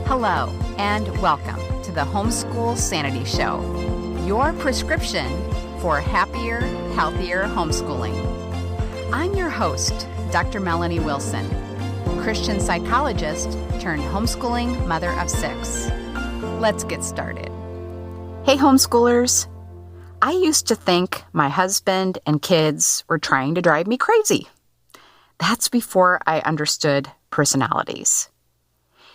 Hello, and welcome to the Homeschool Sanity Show, your prescription for happier, healthier homeschooling. I'm your host, Dr. Melanie Wilson, Christian psychologist turned homeschooling mother of 6. Let's get started. Hey, homeschoolers. I used to think my husband and kids were trying to drive me crazy. That's before I understood personalities.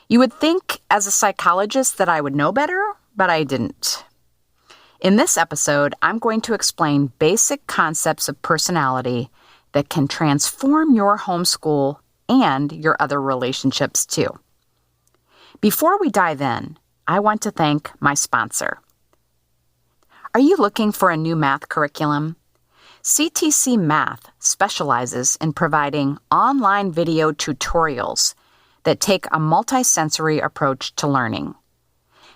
You would think as a psychologist that I would know better, but I didn't. In this episode, I'm going to explain basic concepts of personality that can transform your homeschool and your other relationships too. Before we dive in, I want to thank my sponsor. Are you looking for a new math curriculum? CTC Math specializes in providing online video tutorials that take a multisensory approach to learning.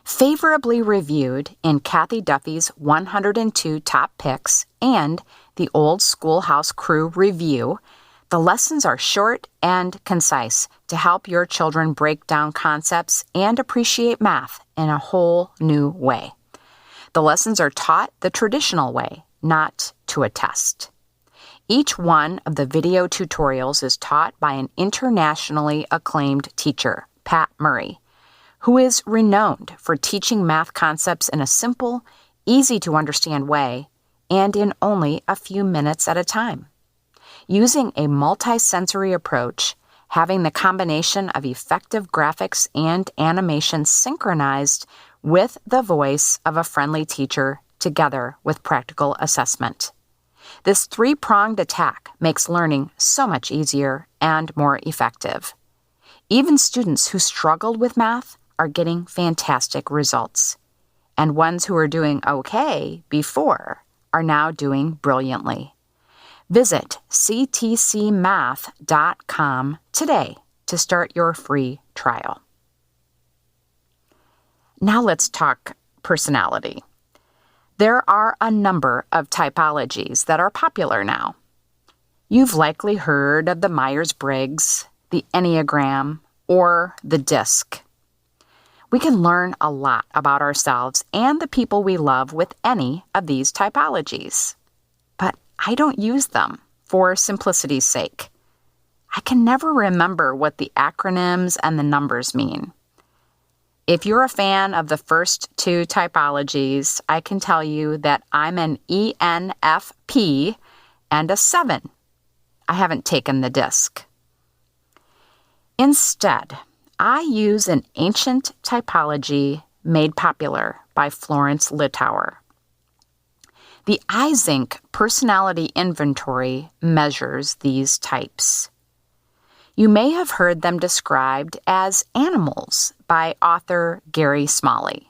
Favorably reviewed in Kathy Duffy's 102 Top Picks and the Old Schoolhouse Crew Review, the lessons are short and concise to help your children break down concepts and appreciate math in a whole new way. The lessons are taught the traditional way, not to a test. Each one of the video tutorials is taught by an internationally acclaimed teacher, Pat Murray, who is renowned for teaching math concepts in a simple, easy-to-understand way and in only a few minutes at a time. Using a multisensory approach, having the combination of effective graphics and animation synchronized with the voice of a friendly teacher together with practical assessment. This three-pronged attack makes learning so much easier and more effective. Even students who struggled with math are getting fantastic results, and ones who were doing okay before are now doing brilliantly. Visit ctcmath.com today to start your free trial. Now let's talk personality. There are a number of typologies that are popular now. You've likely heard of the Myers-Briggs, the Enneagram, or the DISC. We can learn a lot about ourselves and the people we love with any of these typologies. But I don't use them for simplicity's sake. I can never remember what the acronyms and the numbers mean. If you're a fan of the first two typologies, I can tell you that I'm an ENFP and a 7. I haven't taken the DISC. Instead, I use an ancient typology made popular by Florence Littauer. The Eyes-Inc Personality Inventory measures these types. You may have heard them described as animals by author Gary Smalley.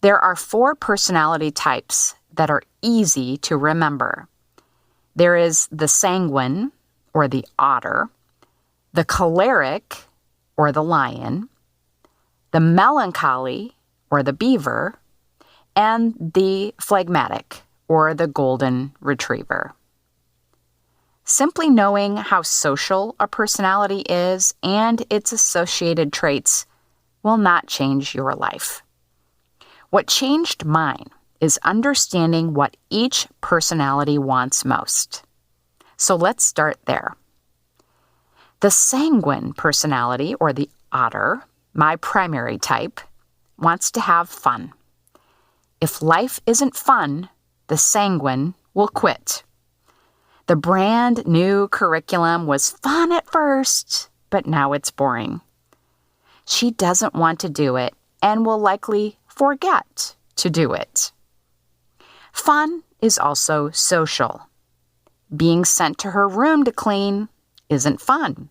There are 4 personality types that are easy to remember. There is the sanguine, or the otter, the choleric, or the lion, the melancholy, or the beaver, and the phlegmatic, or the golden retriever. Simply knowing how social a personality is and its associated traits will not change your life. What changed mine is understanding what each personality wants most. So let's start there. The sanguine personality, or the otter, my primary type, wants to have fun. If life isn't fun, the sanguine will quit. The brand new curriculum was fun at first, but now it's boring. She doesn't want to do it and will likely forget to do it. Fun is also social. Being sent to her room to clean isn't fun.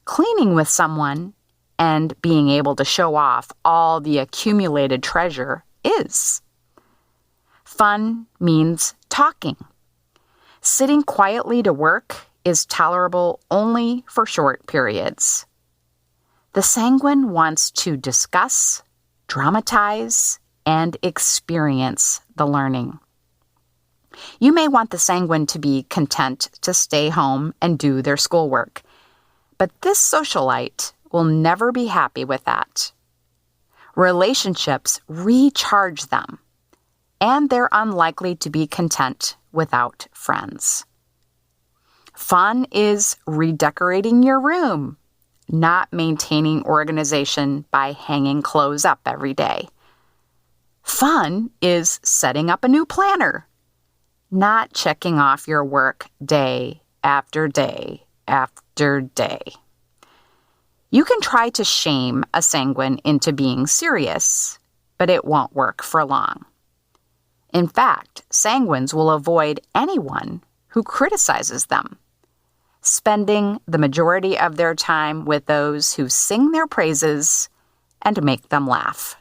Cleaning with someone and being able to show off all the accumulated treasure is. Fun means talking. Sitting quietly to work is tolerable only for short periods. The sanguine wants to discuss, dramatize, and experience the learning. You may want the sanguine to be content to stay home and do their schoolwork, but this socialite will never be happy with that. Relationships recharge them, and they're unlikely to be content without friends. Fun is redecorating your room, not maintaining organization by hanging clothes up every day. Fun is setting up a new planner, not checking off your work day after day after day. You can try to shame a sanguine into being serious, but it won't work for long. In fact, sanguines will avoid anyone who criticizes them, spending the majority of their time with those who sing their praises and make them laugh.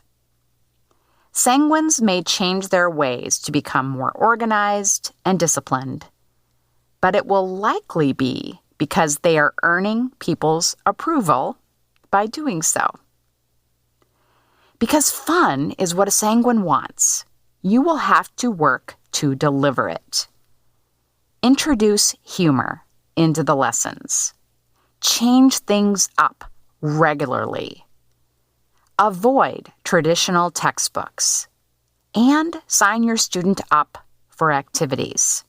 Sanguines may change their ways to become more organized and disciplined, but it will likely be because they are earning people's approval by doing so. Because fun is what a sanguine wants, you will have to work to deliver it. Introduce humor into the lessons. Change things up regularly. Avoid traditional textbooks. And sign your student up for activities.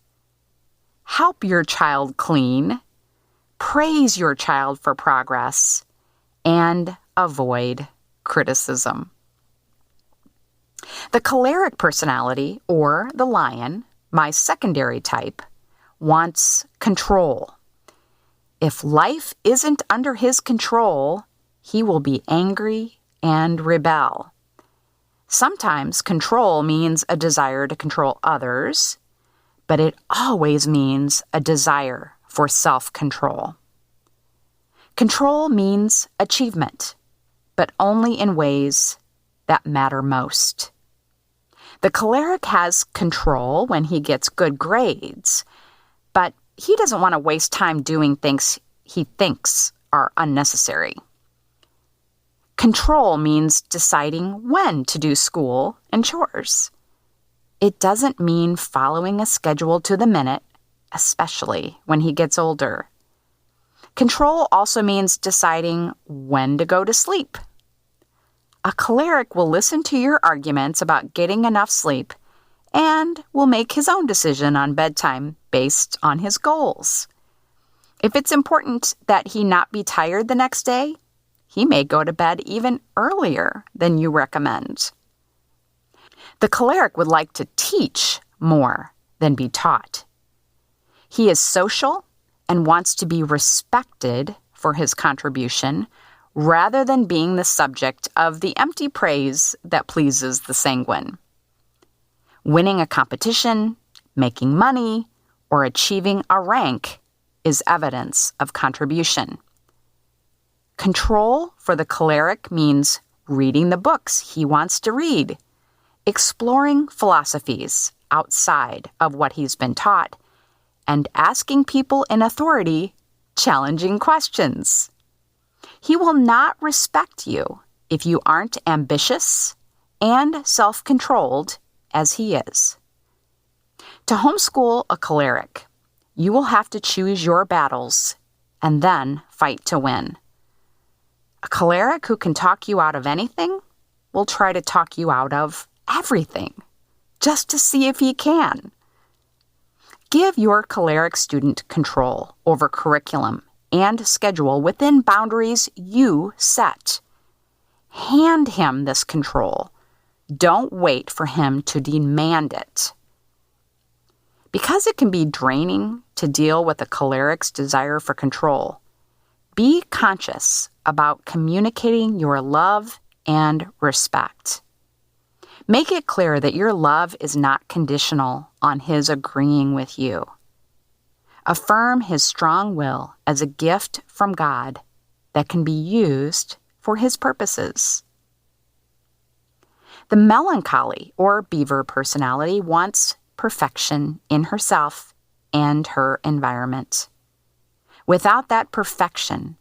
Help your child clean. Praise your child for progress. And avoid criticism. The choleric personality, or the lion, my secondary type, wants control. If life isn't under his control, he will be angry and rebel. Sometimes control means a desire to control others, but it always means a desire for self-control. Control means achievement, but only in ways that matter most. The choleric has control when he gets good grades, but he doesn't want to waste time doing things he thinks are unnecessary. Control means deciding when to do school and chores. It doesn't mean following a schedule to the minute, especially when he gets older. Control also means deciding when to go to sleep. A choleric will listen to your arguments about getting enough sleep and will make his own decision on bedtime based on his goals. If it's important that he not be tired the next day, he may go to bed even earlier than you recommend. The choleric would like to teach more than be taught. He is social and wants to be respected for his contribution rather than being the subject of the empty praise that pleases the sanguine. Winning a competition, making money, or achieving a rank is evidence of contribution. Control for the choleric means reading the books he wants to read, exploring philosophies outside of what he's been taught, and asking people in authority challenging questions. He will not respect you if you aren't ambitious and self-controlled as he is. To homeschool a choleric, you will have to choose your battles and then fight to win. A choleric who can talk you out of anything will try to talk you out of everything, just to see if he can. Give your choleric student control over curriculum and schedule within boundaries you set. Hand him this control. Don't wait for him to demand it. Because it can be draining to deal with a choleric's desire for control, be conscious about communicating your love and respect. Make it clear that your love is not conditional on his agreeing with you. Affirm his strong will as a gift from God that can be used for his purposes. The melancholy or beaver personality wants perfection in herself and her environment. Without that perfection,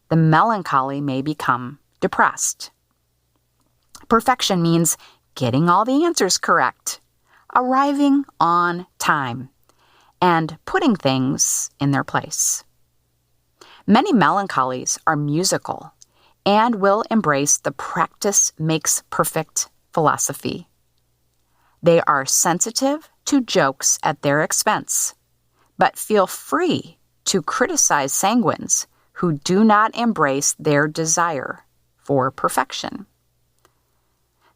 the melancholy may become depressed. Perfection means getting all the answers correct, arriving on time, and putting things in their place. Many melancholies are musical and will embrace the practice makes perfect philosophy. They are sensitive to jokes at their expense, but feel free to criticize sanguines who do not embrace their desire for perfection.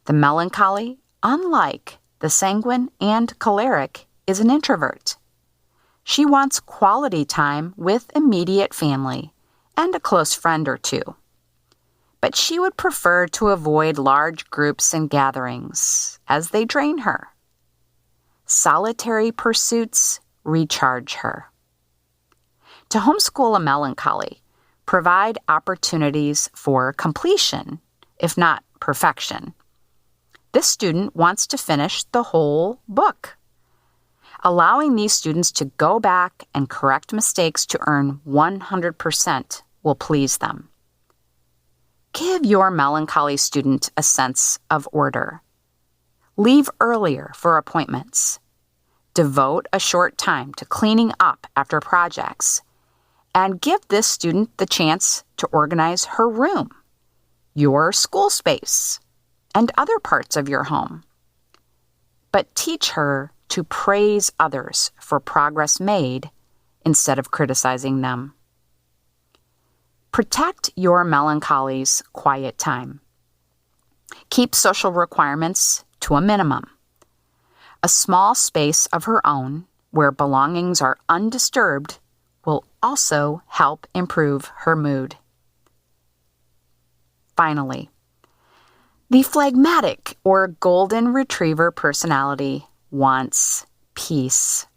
The melancholy, unlike the sanguine and choleric, is an introvert. She wants quality time with immediate family and a close friend or two. But she would prefer to avoid large groups and gatherings, as they drain her. Solitary pursuits recharge her. To homeschool a melancholy, provide opportunities for completion, if not perfection. This student wants to finish the whole book. Allowing these students to go back and correct mistakes to earn 100% will please them. Give your melancholy student a sense of order. Leave earlier for appointments. Devote a short time to cleaning up after projects. And give this student the chance to organize her room, your school space, and other parts of your home. But teach her to praise others for progress made instead of criticizing them. Protect your melancholy's quiet time. Keep social requirements to a minimum. A small space of her own where belongings are undisturbed will also help improve her mood. Finally, the phlegmatic or golden retriever personality wants peace.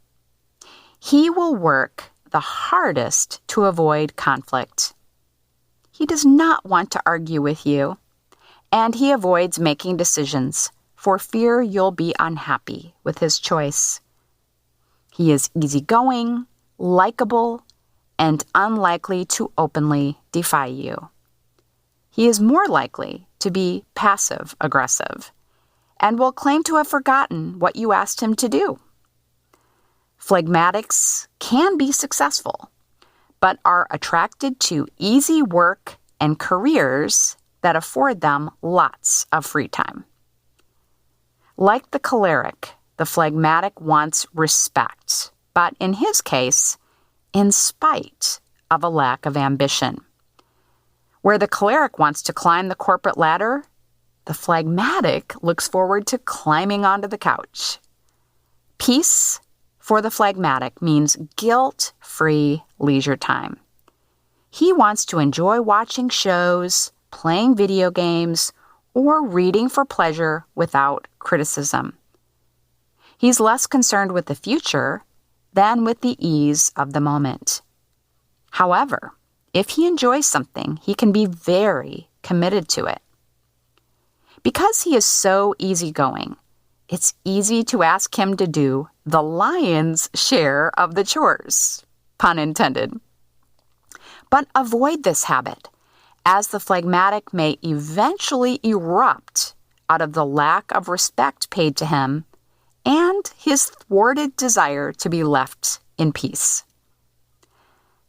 He will work the hardest to avoid conflict. He does not want to argue with you, and he avoids making decisions for fear you'll be unhappy with his choice. He is easygoing, likable, and unlikely to openly defy you. He is more likely to be passive-aggressive and will claim to have forgotten what you asked him to do. Phlegmatics can be successful, but are attracted to easy work and careers that afford them lots of free time. Like the choleric, the phlegmatic wants respect, but in his case, in spite of a lack of ambition. Where the choleric wants to climb the corporate ladder, the phlegmatic looks forward to climbing onto the couch. Peace for the phlegmatic means guilt-free leisure time. He wants to enjoy watching shows, playing video games, or reading for pleasure without criticism. He's less concerned with the future than with the ease of the moment. However, if he enjoys something, he can be very committed to it. Because he is so easygoing, it's easy to ask him to do the lion's share of the chores, pun intended. But avoid this habit, as the phlegmatic may eventually erupt out of the lack of respect paid to him and his thwarted desire to be left in peace.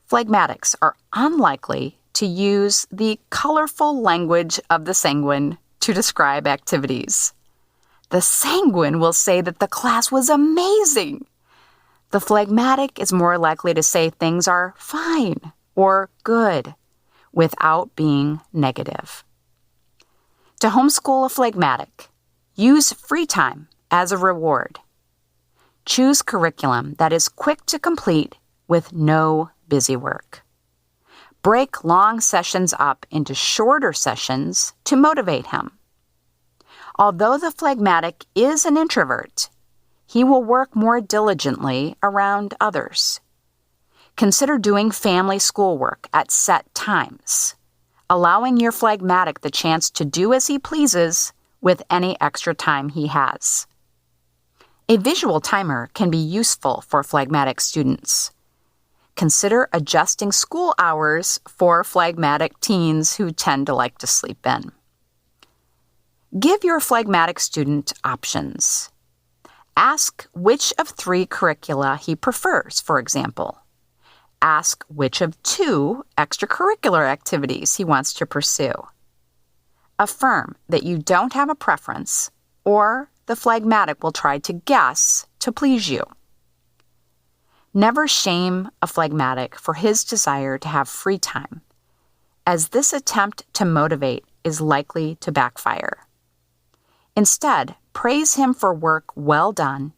Phlegmatics are unlikely to use the colorful language of the sanguine to describe activities. The sanguine will say that the class was amazing. The phlegmatic is more likely to say things are fine or good without being negative. To homeschool a phlegmatic, use free time as a reward. Choose curriculum that is quick to complete with no busy work. Break long sessions up into shorter sessions to motivate him. Although the phlegmatic is an introvert, he will work more diligently around others. Consider doing family schoolwork at set times, allowing your phlegmatic the chance to do as he pleases with any extra time he has. A visual timer can be useful for phlegmatic students. Consider adjusting school hours for phlegmatic teens who tend to like to sleep in. Give your phlegmatic student options. Ask which of 3 curricula he prefers, for example. Ask which of 2 extracurricular activities he wants to pursue. Affirm that you don't have a preference, or the phlegmatic will try to guess to please you. Never shame a phlegmatic for his desire to have free time, as this attempt to motivate is likely to backfire. Instead, praise him for work well done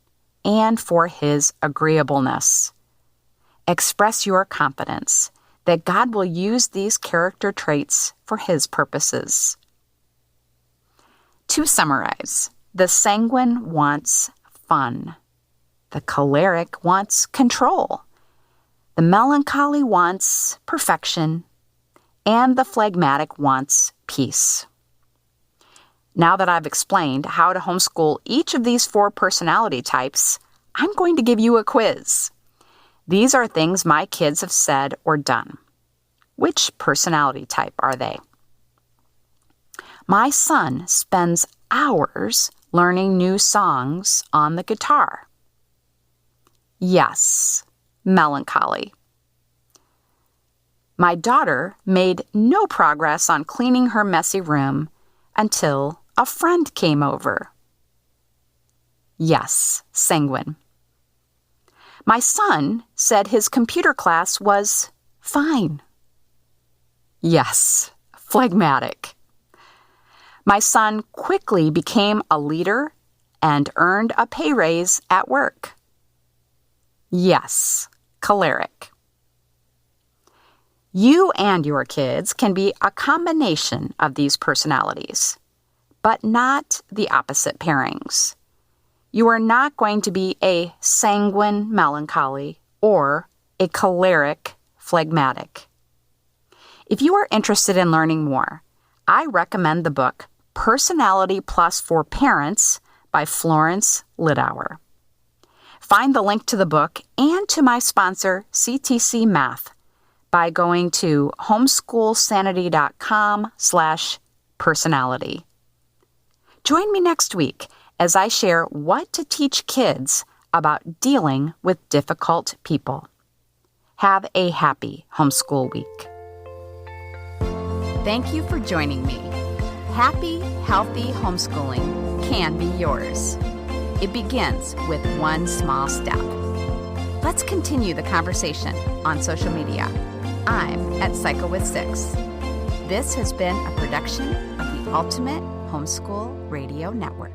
and for his agreeableness. Express your confidence that God will use these character traits for his purposes. To summarize, the sanguine wants fun. The choleric wants control. The melancholy wants perfection. And the phlegmatic wants peace. Now that I've explained how to homeschool each of these 4 personality types, I'm going to give you a quiz. These are things my kids have said or done. Which personality type are they? My son spends hours learning new songs on the guitar. Yes, melancholy. My daughter made no progress on cleaning her messy room until a friend came over. Yes, sanguine. My son said his computer class was fine. Yes, phlegmatic. My son quickly became a leader and earned a pay raise at work. Yes, choleric. You and your kids can be a combination of these personalities, but not the opposite pairings. You are not going to be a sanguine melancholy or a choleric phlegmatic. If you are interested in learning more, I recommend the book Personality Plus for Parents by Florence Lidauer. Find the link to the book and to my sponsor, CTC Math, by going to homeschoolsanity.com/personality. Join me next week as I share what to teach kids about dealing with difficult people. Have a happy homeschool week. Thank you for joining me. Happy, healthy homeschooling can be yours. It begins with one small step. Let's continue the conversation on social media. I'm at Psycho with 6. This has been a production of the Ultimate Homeschool Radio Network.